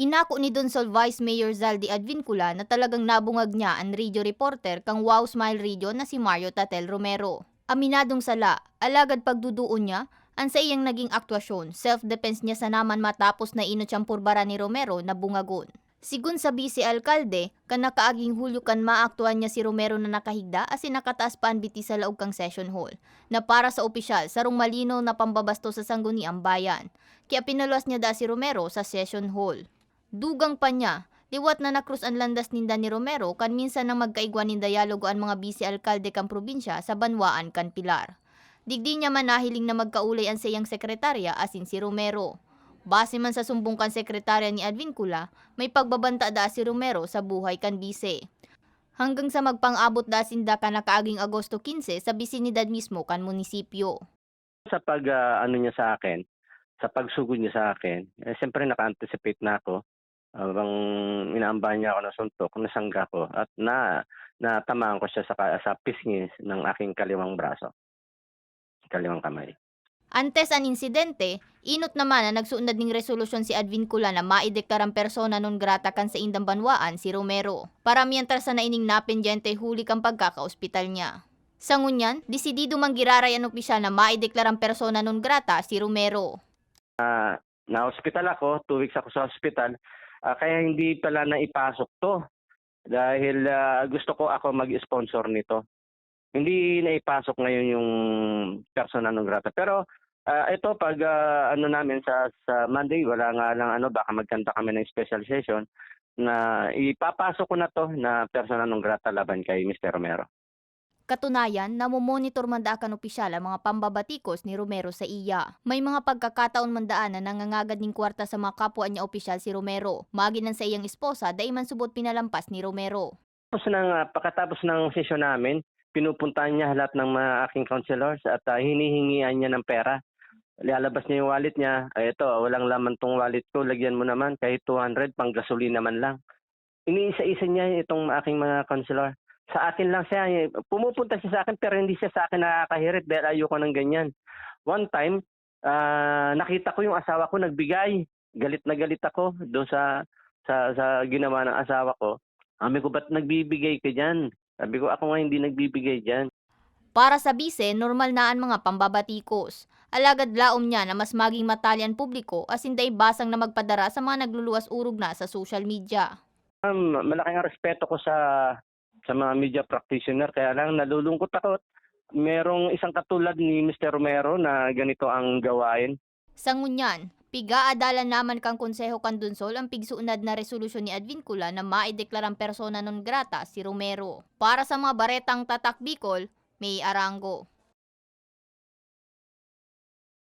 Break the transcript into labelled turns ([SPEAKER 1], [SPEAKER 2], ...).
[SPEAKER 1] Inako ni Donsol Vice Mayor Zaldi Advincula na talagang nabungag niya ang radio reporter kang Wow Smile Radio na si Mario Tatel Romero. Aminadong sala, alagad pagduduon niya, ang sa iyang naging aktwasyon, self-defense niya sa naman matapos na inotsampur-bara ni Romero na bungagon. Sigun sa Vice Alkalde, kan nakaaging Hulyo kan maaktuan niya si Romero na nakahigda as nakataas pa ang biti sa laog kang session hall, na para sa opisyal sarong malino na pambabasto sa sangguniang bayan. Kaya pinaluas niya da si Romero sa session hall. Dugang pa niya, liwat na nakrus ang landas ninda ni Romero kan minsan nang magkaigwan ni dialogo ang mga Vice Alkalde kang probinsya sa Banwaan kan Pilar. Digdi niya manahiling na magkaulay ang siyang sekretarya asin si Romero. Base man sa sumbong kan sekretarya ni Advincula, may pagbabanta da si Romero sa buhay kan bise. Hanggang sa magpang-abot da sinda ka nakaaging Agosto 15 sa bisinidad mismo kan munisipyo.
[SPEAKER 2] Sa niya sa akin, sa pagsugod niya sa akin, siyempre naka-anticipate na ako. Habang inaambahan niya ako ng suntok, nasangga ko at natamaan ko siya sa pisngi ng aking kaliwang braso, kaliwang kamay.
[SPEAKER 1] Antes an insidente, inot naman na nagsuunad ning resolusyon si Advincula na maideklarang persona non grata kan sa indang banwaan si Romero. Para mientras sa naining napendyente huli kang pagkakaospital niya. Sa ngunyan, desidido mang giraray ang opisyal na maideklarang persona non grata si Romero.
[SPEAKER 2] Na-hospital ako, 2 weeks ako sa hospital, kaya hindi pala naipasok to. Dahil gusto ko ako mag-sponsor nito. Hindi naipasok ngayon yung persona non grata. Pero ito pag namin sa Monday, wala nga lang baka magkanta kami ng special session na ipapasok ko na to na persona non grata laban kay Mr. Romero.
[SPEAKER 1] Katunayan, namomonitor mandaan opisyal ang mga pambabatikos ni Romero sa iya. May mga pagkakataon mandaan na nangangagad ning kwarta sa mga kapwa niya opisyal si Romero. Maginan sa iyang esposa, daiman subot pinalampas ni Romero.
[SPEAKER 2] Pagkatapos ng session namin, pinupuntahan niya lahat ng mga aking counselors at hinihingian niya ng pera. Lalabas niya yung wallet niya. Ito, walang laman tong wallet ko. Lagyan mo naman kahit 200 pang gasolina naman lang. Iniisa-isa niya itong aking mga counselor. Sa akin lang siya. Pumupunta siya sa akin pero hindi siya sa akin nakakahirit dahil ayoko ng ganyan. One time, nakita ko yung asawa ko nagbigay. Galit na galit ako doon sa ginawa ng asawa ko. Sabi ko, ba't nagbibigay ka dyan? Sabi ko, ako nga hindi nagbibigay dyan.
[SPEAKER 1] Para sa bise, normal na ang mga pambabatikos. Alagad laom niya na mas maging matalyan publiko as hindi basang na magpadara sa mga nagluluwas urog na sa social media.
[SPEAKER 2] Malaking respeto ko sa mga media practitioner, kaya lang nalulungkot ako. Merong isang katulad ni Mr. Romero na ganito ang gawain.
[SPEAKER 1] Sa ngunyan, pigaadalan naman kang konseho kan Donsol ang pigsuunad na resolusyon ni Advincula na maideklarang persona non grata si Romero. Para sa mga baretang tatak Bicol, May Arango.